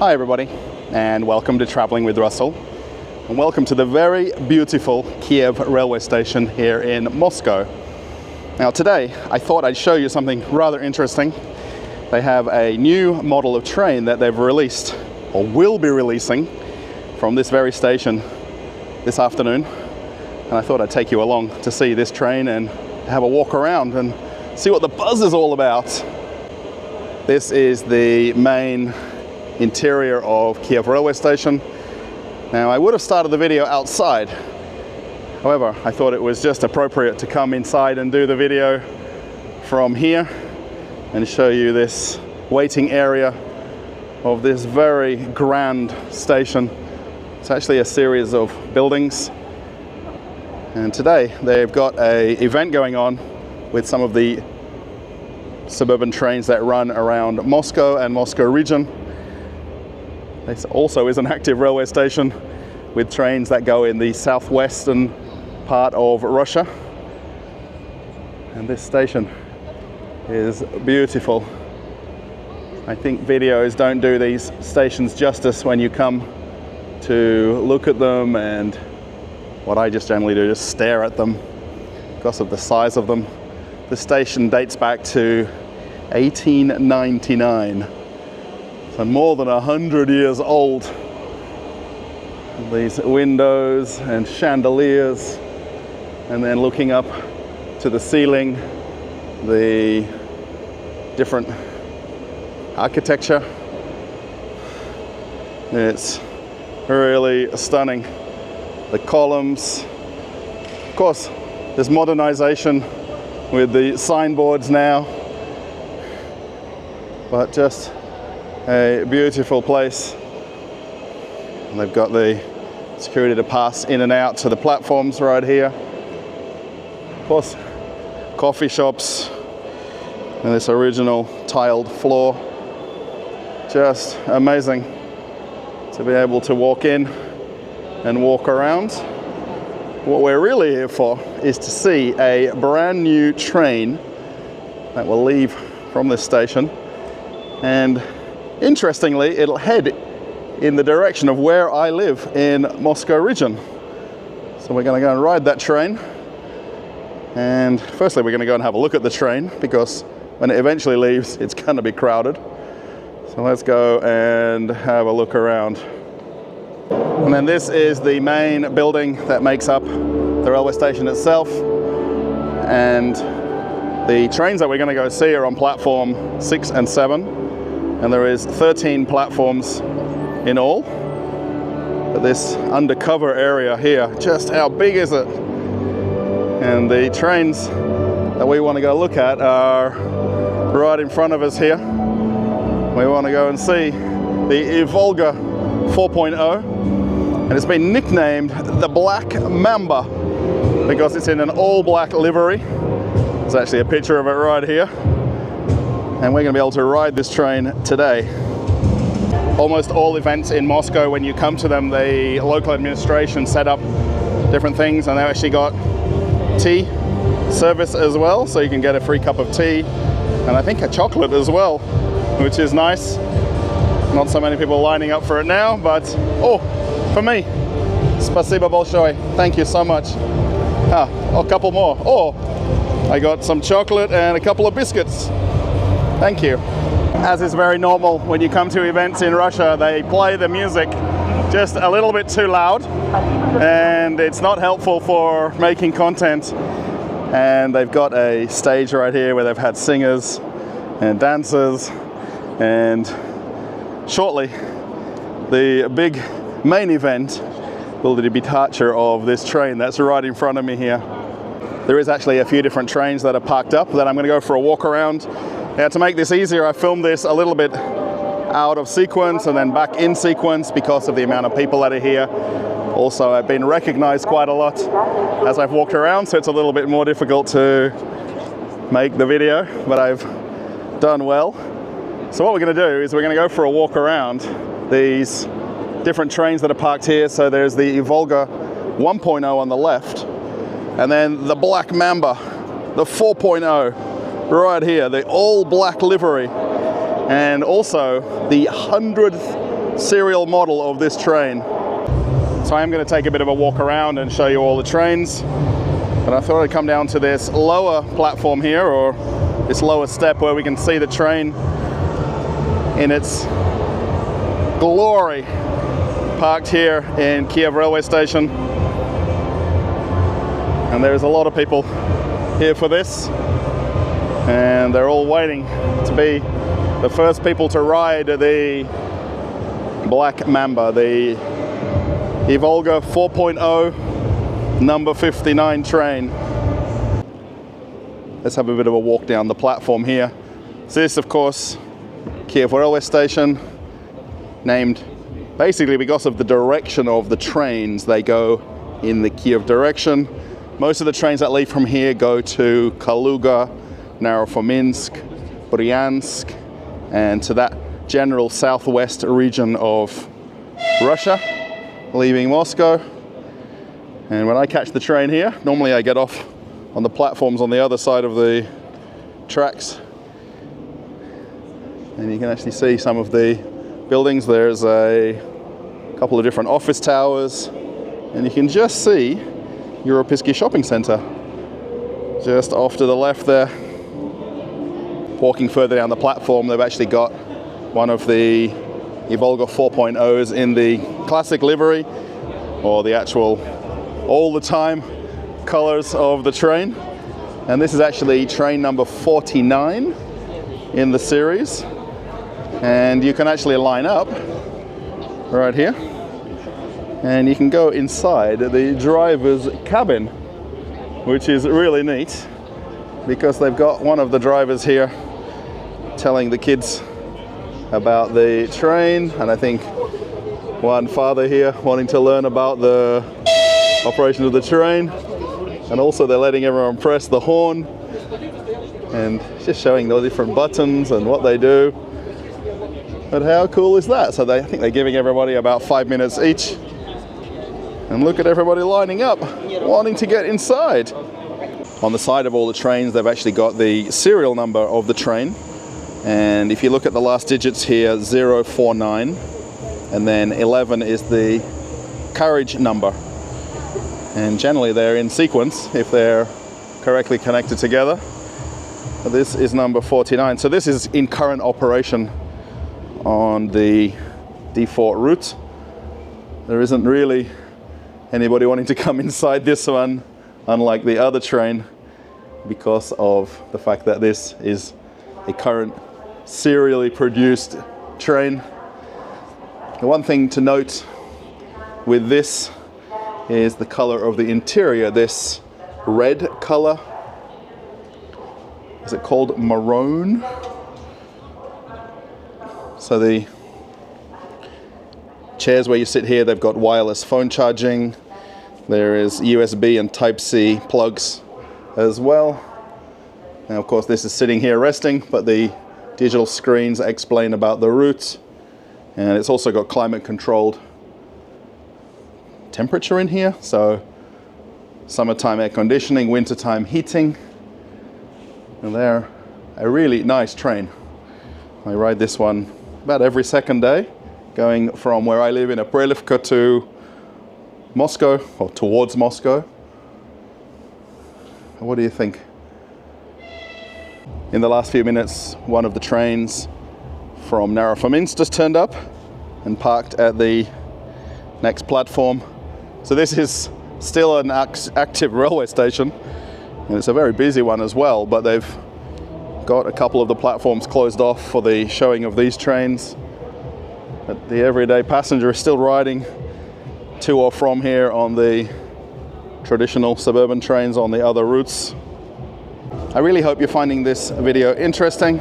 Hi everybody, and welcome to Traveling with Russell, and welcome to the very beautiful Kiev railway station here in Moscow. Now today I thought I'd show you something rather interesting. They have a new model of train that they've released, or will be releasing, from this very station this afternoon, and I thought I'd take you along to see this train and have a walk around and see what the buzz is all about. This is the main interior of Kiev railway station. Now I would have started the video outside, however I thought it was just appropriate to come inside and do the video from here and show you this waiting area of this very grand station. It's actually a series of buildings, and today they've got an event going on with some of the suburban trains that run around Moscow and Moscow region. This also is an active railway station with trains that go in the southwestern part of Russia. And this station is beautiful. I think videos don't do these stations justice when you come to look at them, and what I just generally do is just stare at them because of the size of them. The station dates back to 1899. So more than 100 years old. These windows and chandeliers, and then looking up to the ceiling, the different architecture. It's really stunning. The columns, of course, there's modernization with the signboards now, but just a beautiful place. And they've got the security to pass in and out to the platforms right here. Of course, coffee shops and this original tiled floor. Just amazing to be able to walk in and walk around. What we're really here for is to see a brand new train that will leave from this station, and interestingly, it'll head in the direction of where I live in Moscow region. So we're going to go and ride that train. And firstly, we're going to go and have a look at the train, because when it eventually leaves, it's going to be crowded. So let's go and have a look around. And then this is the main building that makes up the railway station itself. And the trains that we're going to go see are on platform 6 and 7. And there is 13 platforms in all. But this undercover area here, just how big is it? And the trains that we want to go look at are right in front of us here. We want to go and see the Ivolga 4.0, and it's been nicknamed the Black Mamba because it's in an all black livery. There's actually a picture of it right here. And we're going to be able to ride this train today. Almost all events in Moscow, when you come to them, the local administration set up different things, and they've actually got tea service as well, so you can get a free cup of tea, and I think a chocolate as well, which is nice. Not so many people lining up for it now, but oh, for me, spasibo bolshoy, thank you so much. A couple more. Oh, I got some chocolate and a couple of biscuits. Thank you. As is very normal when you come to events in Russia, they play the music just a little bit too loud, and it's not helpful for making content. And they've got a stage right here where they've had singers and dancers, and shortly the big main event will be the departure of this train that's right in front of me here. There is actually a few different trains that are parked up that I'm going to go for a walk around. Now, to make this easier, I filmed this a little bit out of sequence and then back in sequence because of the amount of people that are here. Also, I've been recognized quite a lot as I've walked around, so it's a little bit more difficult to make the video, but I've done well. So what we're going to do is we're going to go for a walk around these different trains that are parked here. So there's the Ivolga 1.0 on the left, and then the Black Mamba, the 4.0 right here, the all black livery, and also the 100th serial model of this train. So I am going to take a bit of a walk around and show you all the trains. But I thought I'd come down to this lower platform here, or this lower step where we can see the train in its glory, parked here in Kiev railway station. And there's a lot of people here for this, and they're all waiting to be the first people to ride the Black Mamba, the Ivolga 4.0 number 59 train. Let's have a bit of a walk down the platform here. So this, of course, Kiev railway station, named basically because of the direction of the trains. They go in the Kiev direction. Most of the trains that leave from here go to Kaluga, Narofminsk, Bryansk, and to that general southwest region of Russia, leaving Moscow. And when I catch the train here, normally I get off on the platforms on the other side of the tracks. And you can actually see some of the buildings. There's a couple of different office towers, and you can just see Europejski shopping center just off to the left there. Walking further down the platform, they've actually got one of the Ivolga 4.0s in the classic livery, or the actual all the time colors of the train. And this is actually train number 49 in the series. And you can actually line up right here, and you can go inside the driver's cabin, which is really neat because they've got one of the drivers here telling the kids about the train, and I think one father here wanting to learn about the operation of the train, and also they're letting everyone press the horn and just showing the different buttons and what they do. But how cool is that? So I think they're giving everybody about 5 minutes each. And look at everybody lining up, wanting to get inside. On the side of all the trains, they've actually got the serial number of the train. And if you look at the last digits here, 049, and then 11 is the carriage number. And generally they're in sequence if they're correctly connected together. But this is number 49. So this is in current operation on the default route. There isn't really anybody wanting to come inside this one, unlike the other train, because of the fact that this is a current serially produced train. The one thing to note with this is the color of the interior. This red color, is it called maroon? So the chairs where you sit here, they've got wireless phone charging. There is USB and Type-C plugs as well. Now, of course, this is sitting here resting, but the digital screens explain about the route. And it's also got climate-controlled temperature in here. So summertime air conditioning, wintertime heating. And they're a really nice train. I ride this one about every second day, going from where I live in Aprelivka to Moscow, or towards Moscow. What do you think? In the last few minutes, one of the trains from Narofminsk just turned up and parked at the next platform. So this is still an active railway station, and it's a very busy one as well, but they've got a couple of the platforms closed off for the showing of these trains. But the everyday passenger is still riding to or from here on the traditional suburban trains on the other routes. I really hope you're finding this video interesting,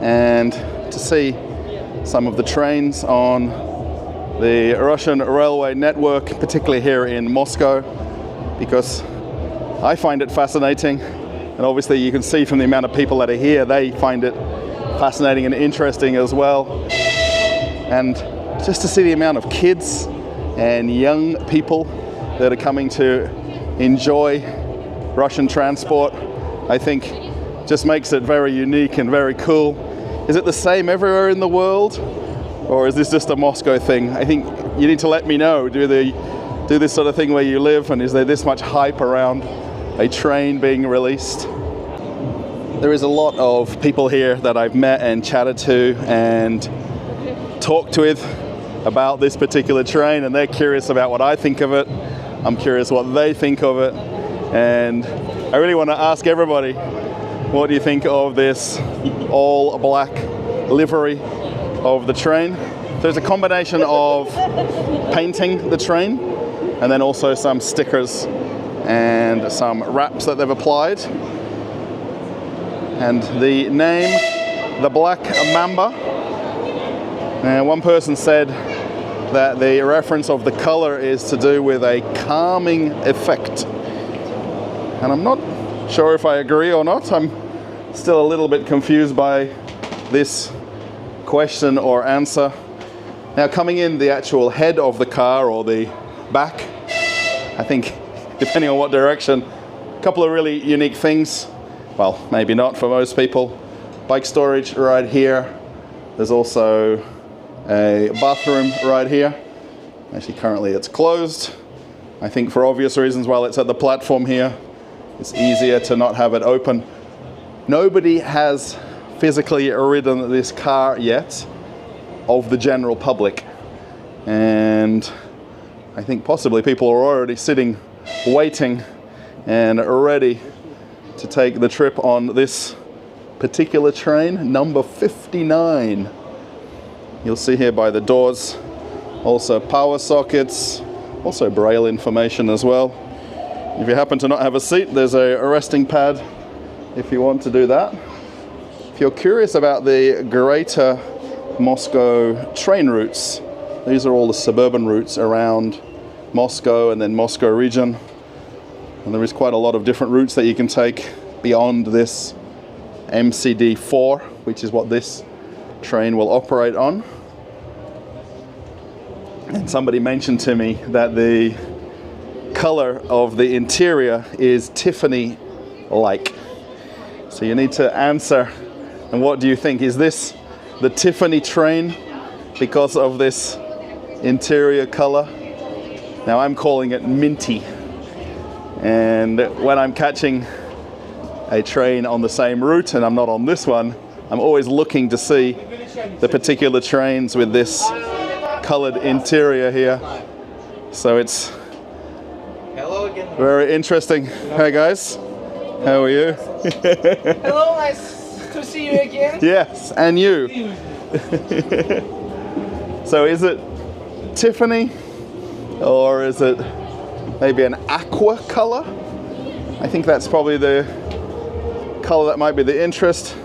and to see some of the trains on the Russian railway network, particularly here in Moscow, because I find it fascinating. And obviously you can see from the amount of people that are here, they find it fascinating and interesting as well. And just to see the amount of kids and young people that are coming to enjoy Russian transport, I think just makes it very unique and very cool. Is it the same everywhere in the world? Or is this just a Moscow thing? I think you need to let me know. Do this sort of thing where you live, and is there this much hype around a train being released? There is a lot of people here that I've met and chatted to and talked with about this particular train, and they're curious about what I think of it. I'm curious what they think of it, and I really want to ask everybody, what do you think of this all black livery of the train? There's a combination of painting the train and then also some stickers and some wraps that they've applied. And the name, the Black Mamba. And one person said that the reference of the color is to do with a calming effect. And I'm not sure if I agree or not. I'm still a little bit confused by this question or answer. Now, coming in the actual head of the car or the back, I think, depending on what direction, a couple of really unique things. Well, maybe not for most people. Bike storage right here. There's also a bathroom right here. Actually, currently it's closed. I think for obvious reasons, while it's at the platform here, it's easier to not have it open. Nobody has physically ridden this car yet of the general public. And I think possibly people are already sitting, waiting, and ready to take the trip on this particular train, number 59. You'll see here by the doors, also power sockets, also braille information as well. If you happen to not have a seat, there's a resting pad if you want to do that. If you're curious about the greater Moscow train routes, these are all the suburban routes around Moscow and then Moscow region. And there is quite a lot of different routes that you can take beyond this MCD4, which is what this train will operate on. And somebody mentioned to me that the color of the interior is Tiffany-like. So you need to answer, and what do you think? Is this the Tiffany train because of this interior color? Now I'm calling it minty. And when I'm catching a train on the same route and I'm not on this one, I'm always looking to see the particular trains with this colored interior here. So it's very interesting. Hey guys, how are you? Hello, nice to see you again. Yes, and you. So is it Tiffany or is it maybe an aqua color? I think that's probably the color that might be the interest.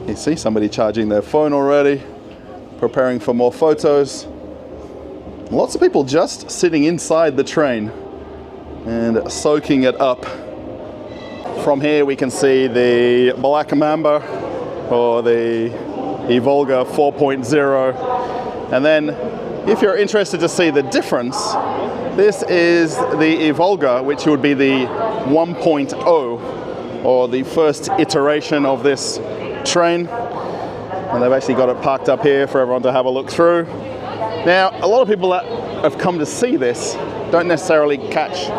You see somebody charging their phone already, preparing for more photos. Lots of people just sitting inside the train and soaking it up. From here we can see the Black Mamba or the Ivolga 4.0. And then if you're interested to see the difference, this is the Evolga, which would be the 1.0 or the first iteration of this train. And they've actually got it parked up here for everyone to have a look through. Now, a lot of people that have come to see this don't necessarily catch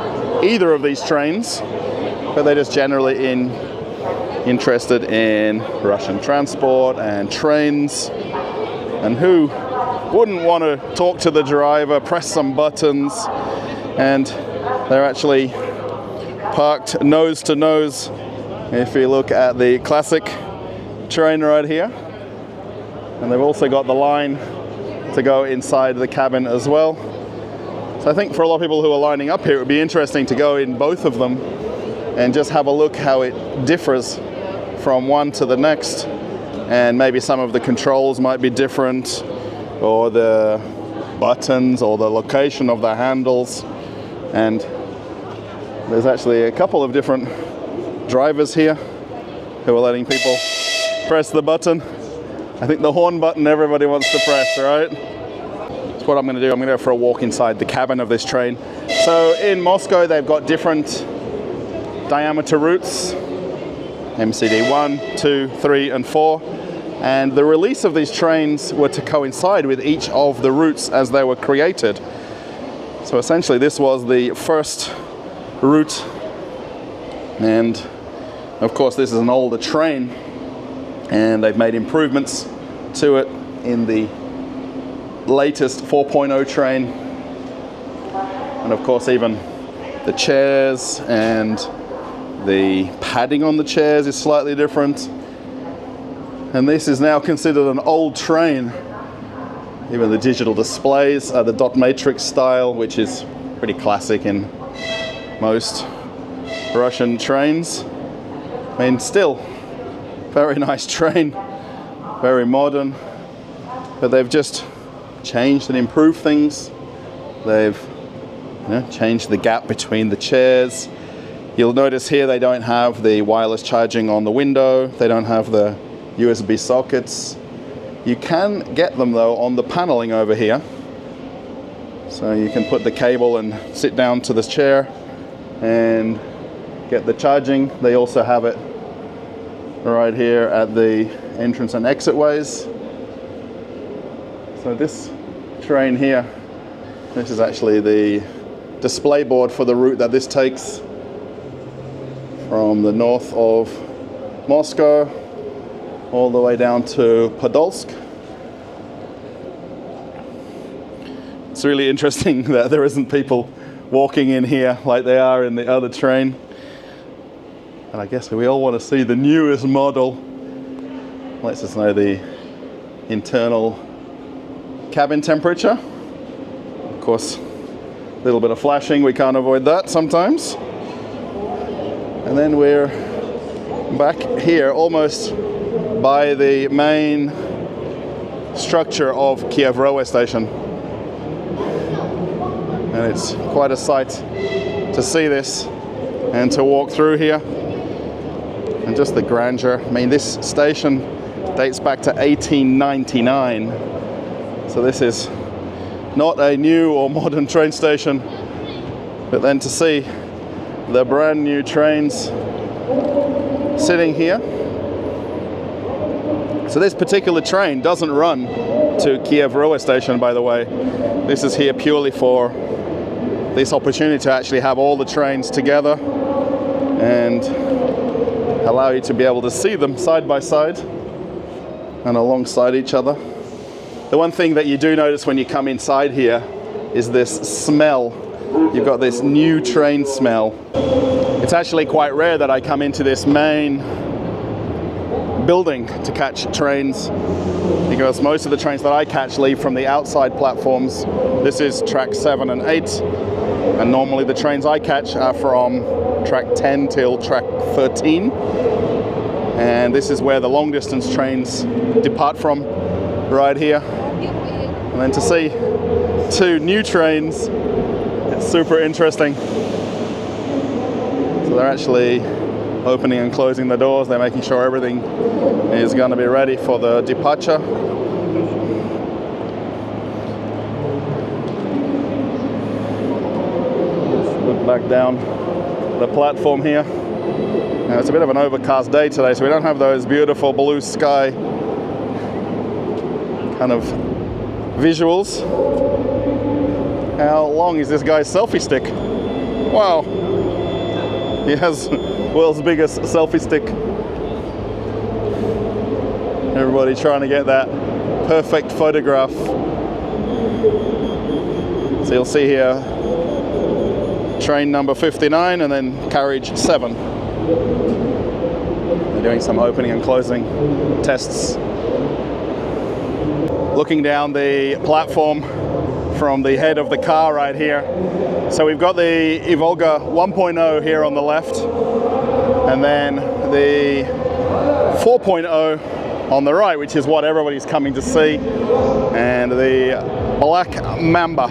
either of these trains, but they're just generally interested in Russian transport and trains. And who wouldn't want to talk to the driver, press some buttons, and they're actually parked nose to nose. If you look at the classic train right here, and they've also got the line to go inside the cabin as well. So I think for a lot of people who are lining up here, it would be interesting to go in both of them and just have a look how it differs from one to the next. And maybe some of the controls might be different, or the buttons, or the location of the handles. And there's actually a couple of different drivers here who are letting people press the button. I think the horn button everybody wants to press, right? That's what I'm going to do. I'm going to go for a walk inside the cabin of this train. So in Moscow, they've got different diameter routes. MCD 1, 2, 3, and 4. And the release of these trains were to coincide with each of the routes as they were created. So essentially this was the first route, and of course this is an older train, and they've made improvements to it in the latest 4.0 train. And of course even the chairs and the padding on the chairs is slightly different. And this is now considered an old train. Even the digital displays are the dot matrix style, which is pretty classic in most Russian trains. I mean, still, very nice train, very modern, but they've just changed and improved things. They've changed the gap between the chairs. You'll notice here they don't have the wireless charging on the window. They don't have the USB sockets. You can get them though on the paneling over here. So you can put the cable and sit down to this chair and get the charging. They also have it right here at the entrance and exit ways. So this train here, this is actually the display board for the route that this takes from the north of Moscow all the way down to Podolsk. It's really interesting that there isn't people walking in here like they are in the other train. And I guess we all want to see the newest model. Lets us know the internal cabin temperature. Of course, a little bit of flashing, we can't avoid that sometimes. And then we're back here almost by the main structure of Kiev railway station. And it's quite a sight to see this and to walk through here. And just the grandeur. I mean, this station dates back to 1899. So this is not a new or modern train station, but then to see the brand new trains sitting here. So this particular train doesn't run to Kiev railway station, by the way. This is here purely for this opportunity to actually have all the trains together and allow you to be able to see them side by side and alongside each other. The one thing that you do notice when you come inside here is this smell. You've got this new train smell. It's actually quite rare that I come into this main building to catch trains, because most of the trains that I catch leave from the outside platforms. This is track 7 and 8, and normally the trains I catch are from track 10 till track 13. And this is where the long distance trains depart from, right here. And then to see 2 new trains, it's super interesting. So they're actually opening and closing the doors. They're making sure everything is going to be ready for the departure. Let's look back down the platform here. Now, it's a bit of an overcast day today, so we don't have those beautiful blue sky kind of visuals. How long is this guy's selfie stick? Wow. He has world's biggest selfie stick. Everybody trying to get that perfect photograph. So you'll see here train number 59 and then carriage 7. They're doing some opening and closing tests. Looking down the platform from the head of the car right here. So we've got the Ivolga 1.0 here on the left, and then the 4.0 on the right, which is what everybody's coming to see, and the Black Mamba,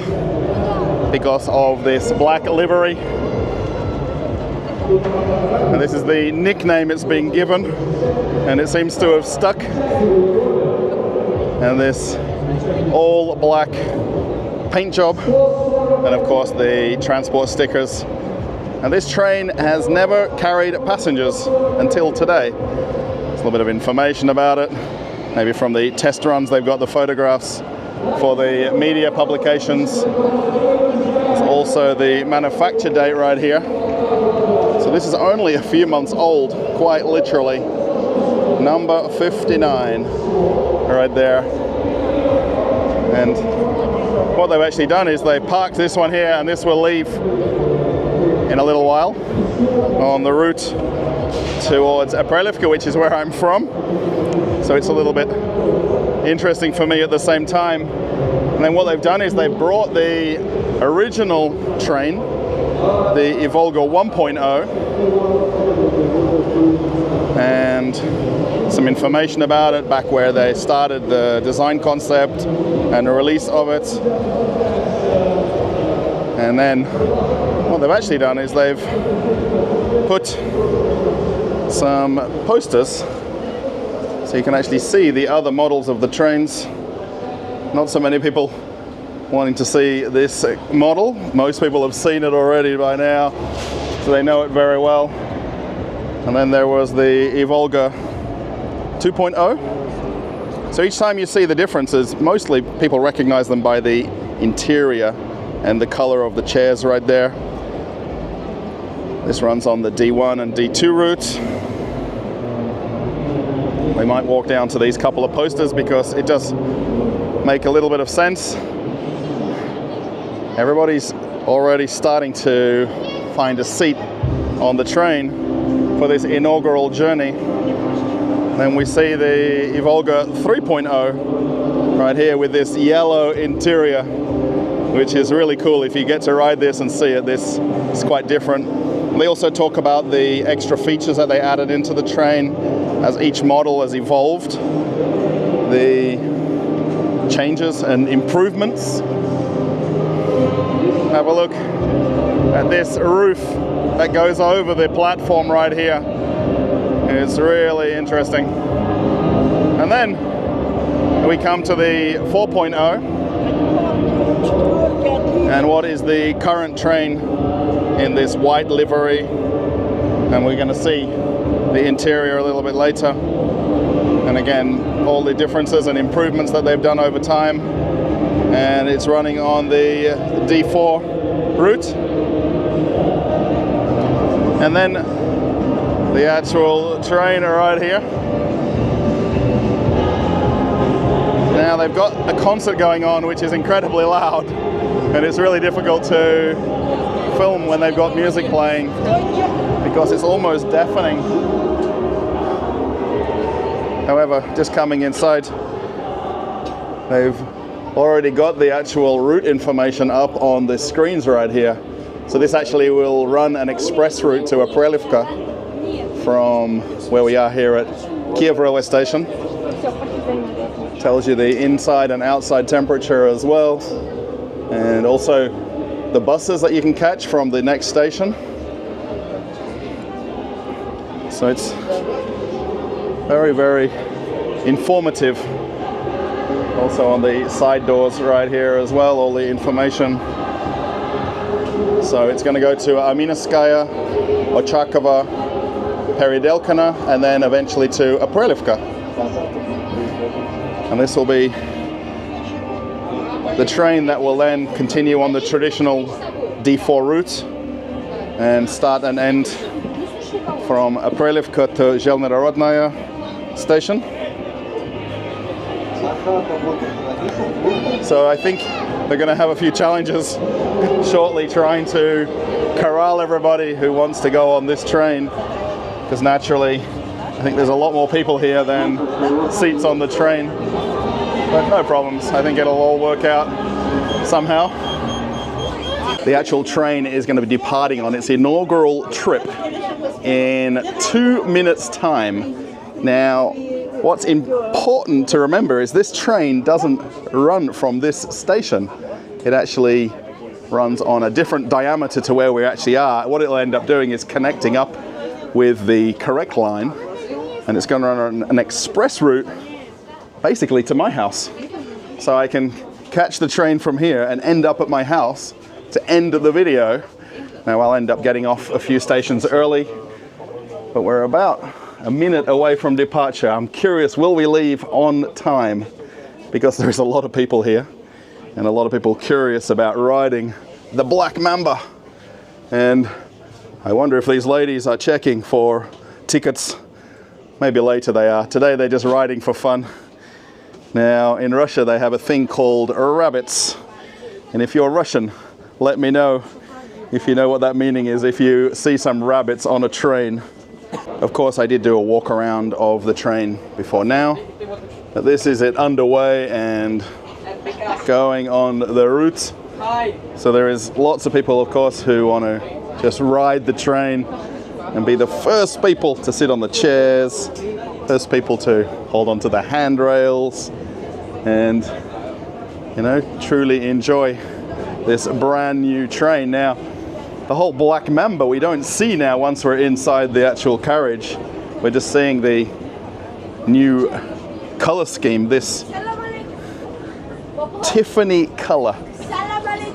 because of this black livery. And this is the nickname it's been given, and it seems to have stuck. And this all black paint job, and of course the transport stickers. And this train has never carried passengers until today. There's a little bit of information about it. maybe from the test runs. They've got the photographs for the media publications. There's also the manufacture date right here. So this is only a few months old, quite literally. Number 59, right there. And what they've actually done is they parked this one here, and this will leave in a little while on the route towards Aprelivka, which is where I'm from. So it's a little bit interesting for me at the same time. And then what they've done is they've brought the original train, the Ivolga 1.0, and some information about it back where they started the design concept and the release of it. And then what they've actually done is they've put some posters so you can actually see the other models of the trains. Not so many people wanting to see this model. Most people have seen it already by now, so they know it very well. And then there was the Evolga 2.0. So each time you see the differences, mostly people recognize them by the interior and the color of the chairs right there. This runs on the D1 and D2 routes. We might walk down to these couple of posters because it does make a little bit of sense. Everybody's already starting to find a seat on the train for this inaugural journey. Then we see the Ivolga 3.0 right here with this yellow interior, which is really cool. If you get to ride this and see it, this is quite different. They also talk about the extra features that they added into the train as each model has evolved, the changes and improvements. Have a look at this roof that goes over the platform right here. It's really interesting. And then we come to the 4.0, and what is the current train in this white livery, and we're going to see the interior a little bit later. And again, all the differences and improvements that they've done over time. And it's running on the D4 route. And then the actual train right here. Now they've got a concert going on which is incredibly loud, and it's really difficult to film when they've got music playing because it's almost deafening. However, just coming inside, they've already got the actual route information up on the screens right here. So this actually will run an express route to Aprelivka from where we are here at Kiev railway station. Tells you the inside and outside temperature as well, and also the buses that you can catch from the next station. So it's very, very informative. Also on the side doors right here as well, all the information. So it's going to go to Aminskaya, Ochakova, Peridelkina, and then eventually to Aprelivka. And this will be the train that will then continue on the traditional D4 route and start and end from Aprelivka to Zhelnerorodnaya station. So I think they're going to have a few challenges shortly trying to corral everybody who wants to go on this train, because naturally I think there's a lot more people here than seats on the train. But no problems, I think it'll all work out somehow. The actual train is going to be departing on its inaugural trip in 2 minutes' time. Now, what's important to remember is this train doesn't run from this station. It actually runs on a different diameter to where we actually are. What it'll end up doing is connecting up with the correct line, and it's going to run on an express route basically to my house. So I can catch the train from here and end up at my house to end the video. Now I'll end up getting off a few stations early, but we're about a minute away from departure. I'm curious, will we leave on time? Because there's a lot of people here and a lot of people curious about riding the Black Mamba. And I wonder if these ladies are checking for tickets. Maybe later they are. Today they're just riding for fun. Now in Russia they have a thing called rabbits. And if you're Russian, let me know if you know what that meaning is, if you see some rabbits on a train. Of course, I did do a walk around of the train before now, but this is it underway and going on the route. So there is lots of people, of course, who want to just ride the train and be the first people to sit on the chairs, first people to hold onto the handrails and, you know, truly enjoy this brand new train. Now, the whole Black Mamba we don't see now once we're inside the actual carriage. We're just seeing the new color scheme, this Tiffany color.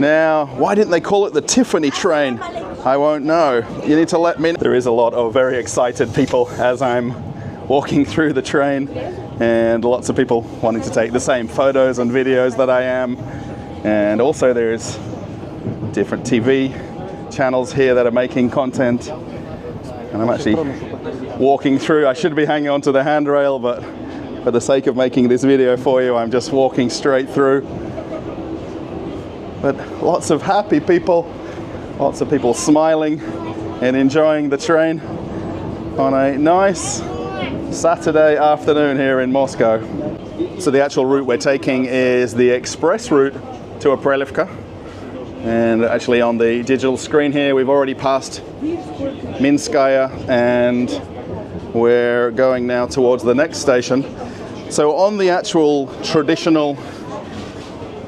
Now, why didn't they call it the Tiffany train? I won't know. You need to let me know. There is a lot of very excited people as I'm walking through the train, and lots of people wanting to take the same photos and videos that I am. And also there's different TV channels here that are making content. And I'm actually walking through. I should be hanging onto the handrail, but for the sake of making this video for you, I'm just walking straight through. But lots of happy people, lots of people smiling and enjoying the train on a nice Saturday afternoon here in Moscow. So the actual route we're taking is the express route to Aprelivka. And actually on the digital screen here, we've already passed Minskaya and we're going now towards the next station. So on the actual traditional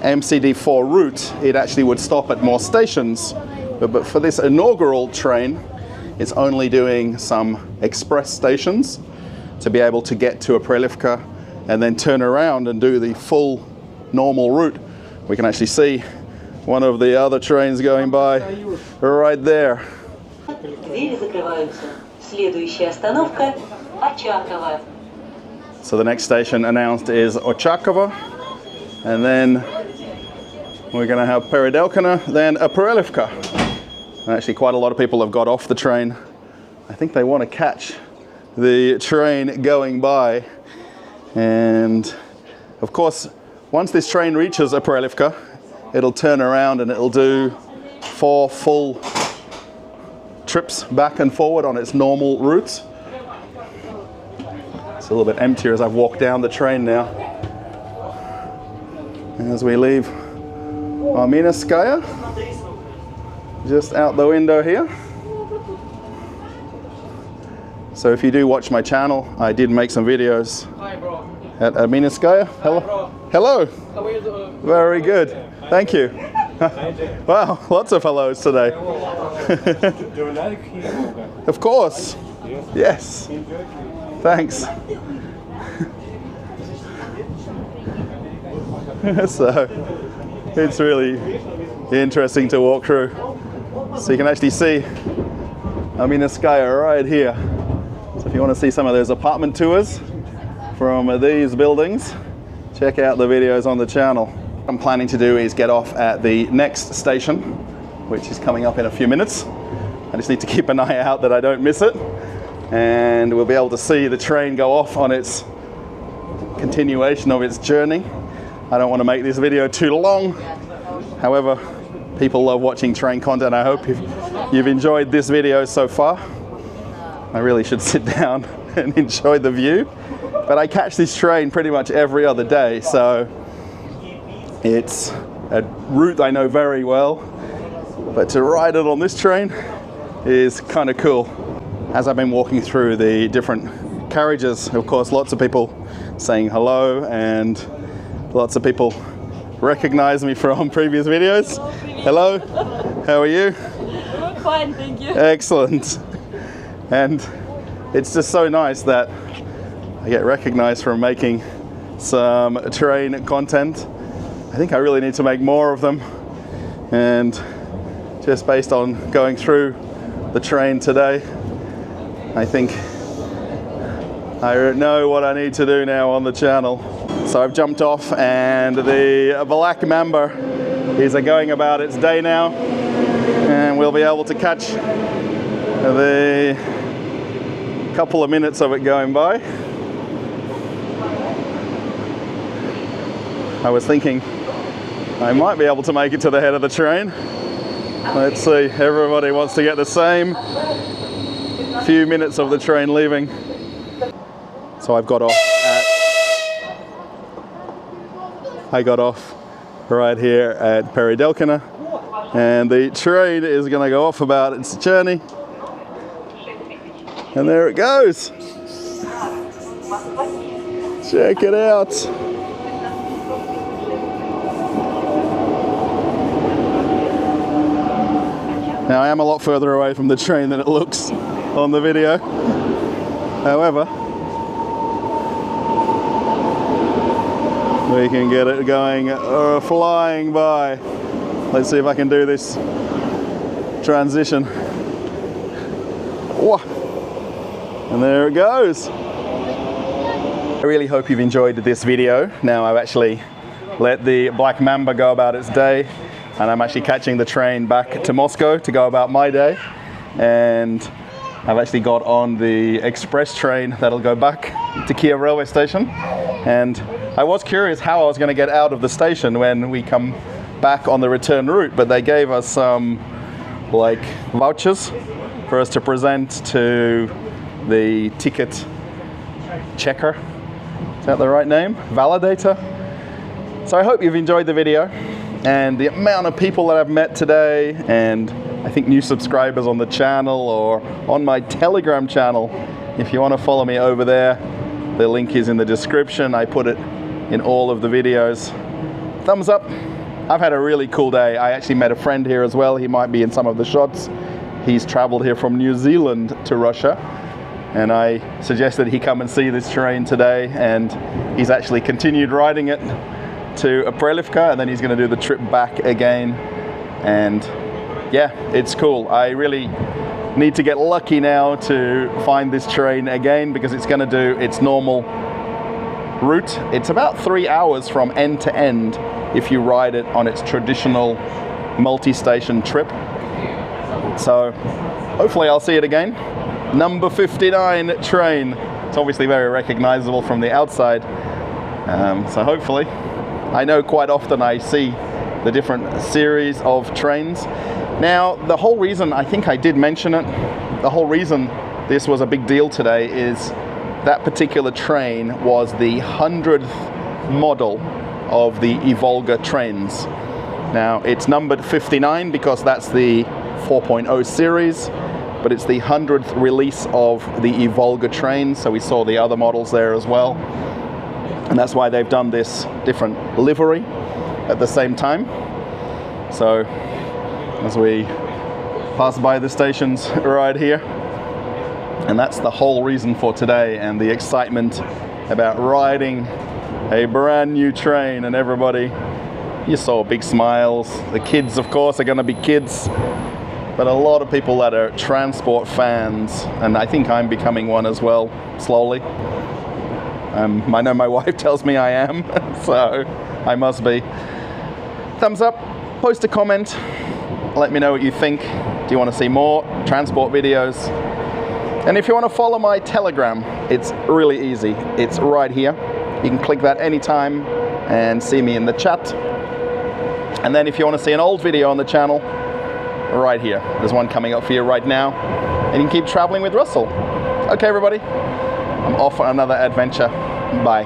MCD4 route, it actually would stop at more stations. But for this inaugural train, it's only doing some express stations to be able to get to Aprelivka and then turn around and do the full normal route. We can actually see one of the other trains going by right there. So the next station announced is Ochakovo, and then we're going to have Peredelkina, then Aprelivka. Actually, quite a lot of people have got off the train. I think they want to catch the train going by. And of course, once this train reaches Aprelivka, it'll turn around and it'll do 4 full trips back and forward on its normal route. It's a little bit emptier as I've walked down the train now. As we leave Arminskaya, just out the window here. So if you do watch my channel, I did make some videos at Arminskaya. Hello. Hello. How are you doing? Very good. Thank you. Wow, lots of hellos today. Do you like Evolga? Of course. Yes. Thanks. So it's really interesting to walk through. So you can actually see Arminskaya right here. So if you want to see some of those apartment tours from these buildings, check out the videos on the channel. What I'm planning to do is get off at the next station, which is coming up in a few minutes. I just need to keep an eye out that I don't miss it, and we'll be able to see the train go off on its continuation of its journey. I don't want to make this video too long. However, people love watching train content. I hope you've enjoyed this video so far. I really should sit down and enjoy the view. But I catch this train pretty much every other day, so it's a route I know very well. But to ride it on this train is kind of cool. As I've been walking through the different carriages, of course, lots of people saying hello, and lots of people recognize me from previous videos. Hello, how are you? Fine, thank you. Excellent. And it's just so nice that I get recognized from making some train content. I think I really need to make more of them. And just based on going through the train today, I think I know what I need to do now on the channel. So I've jumped off and the Black Mamba is going about its day now, and we'll be able to catch the couple of minutes of it going by. I was thinking I might be able to make it to the head of the train. Let's see, everybody wants to get the same few minutes of the train leaving. So I got off right here at Peridelkina, and the train is going to go off about its journey. And there it goes. Check it out. Now I am a lot further away from the train than it looks on the video. However, we can get it going, flying by. Let's see if I can do this transition. Whoa. And there it goes. I really hope you've enjoyed this video. Now I've actually let the Black Mamba go about its day, and I'm actually catching the train back to Moscow to go about my day. And I've actually got on the express train that'll go back to Kiev railway station. And I was curious how I was going to get out of the station when we come back on the return route, but they gave us some like vouchers for us to present to the ticket checker. Is that the right name? Validator? So I hope you've enjoyed the video. And the amount of people that I've met today, and I think new subscribers on the channel or on my Telegram channel. If you want to follow me over there, the link is in the description. I put it in all of the videos. Thumbs up. I've had a really cool day. I actually met a friend here as well. He might be in some of the shots. He's traveled here from New Zealand to Russia, and I suggested he come and see this train today, and he's actually continued riding it to Prelivka, and then he's going to do the trip back again. And yeah, it's cool. I really need to get lucky now to find this train again, because it's going to do its normal route. It's about 3 hours from end to end if you ride it on its traditional multi-station trip. So hopefully I'll see it again. Number 59 train. It's obviously very recognizable from the outside. So hopefully. I know quite often I see the different series of trains. Now, the whole reason, I think I did mention it, the whole reason this was a big deal today is that particular train was the 100th model of the Evolga trains. Now, it's numbered 59 because that's the 4.0 series, but it's the 100th release of the Evolga train, so we saw the other models there as well. And that's why they've done this different livery at the same time. So as we pass by the stations right here, and that's the whole reason for today, and the excitement about riding a brand new train. And everybody, you saw big smiles. The kids, of course, are going to be kids, but a lot of people that are transport fans, and I think I'm becoming one as well, slowly. I know my wife tells me I am, so I must be. Thumbs up, post a comment, let me know what you think. Do you want to see more transport videos? And if you want to follow my Telegram, it's really easy. It's right here. You can click that anytime and see me in the chat. And then if you want to see an old video on the channel, right here. There's one coming up for you right now. And you can keep traveling with Russell. Okay, everybody. I'm off on another adventure. Bye.